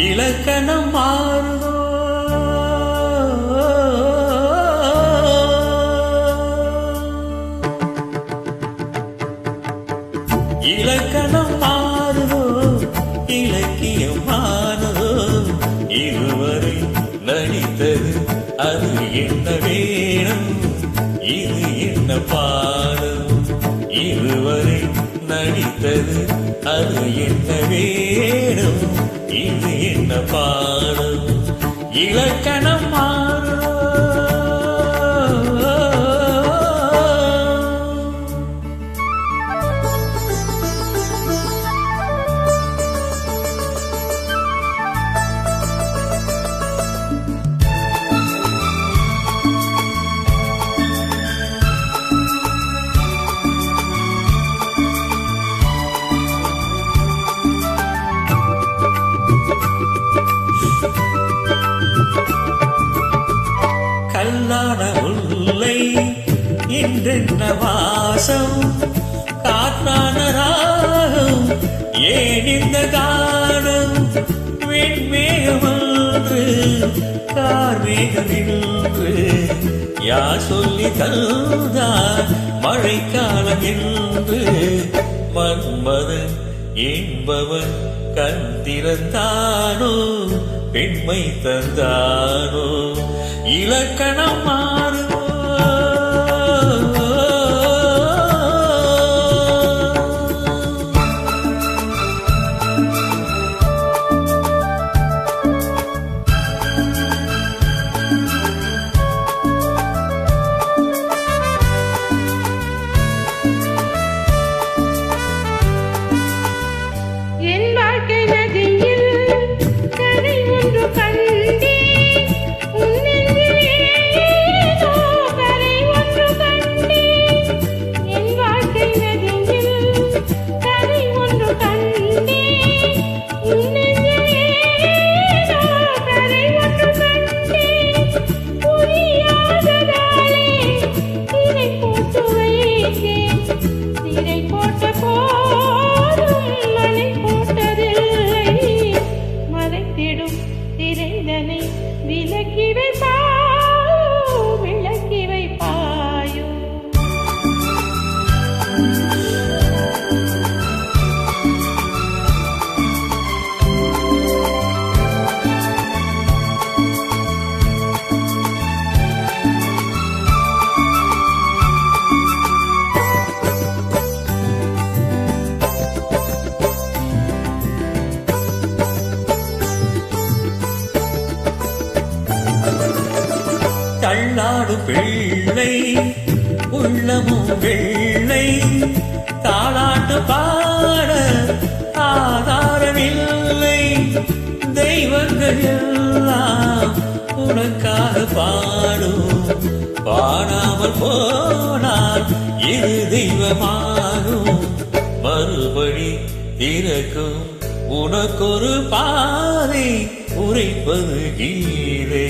இலக்கணம் மாறுதோ இலக்கணம் மாறுதோ இலக்கியம் மாறுதோ இதுவரை நடித்தது அது என்ன வேணும் இது என்ன பாடம் இதுவரை நடித்தது அது என்ன வேணும் இது என்ன பாடம் இலக்கணம் மாறுதோ கல்லான உள்ளை இன்றென்ன வாசம் காற்றான ராகம் ஏன் இந்த காலம் வெண்மேகமன்று கார்மேகம் என்று யார் சொல்லி தந்தார் மழைக்காலம் என்று மன்மதன் என்பவன் கண் திறந்தானோ பெண்மை தந்தானோ இலக்கணம் மாறுதோ விலக்கி வைப்பாயோ தள்ளாடு பிள்ளை உள்ளமும் வெள்ளை தாளாட்டு பாட ஆதாரமில்லை தெய்வங்கள் எல்லாம் உனக்காக பாடும் பாடாமல் போனால் இது தெய்வமாகும் மறுபடி திறக்கும் உனக்கொரு பாதை உரைப்பது கீதை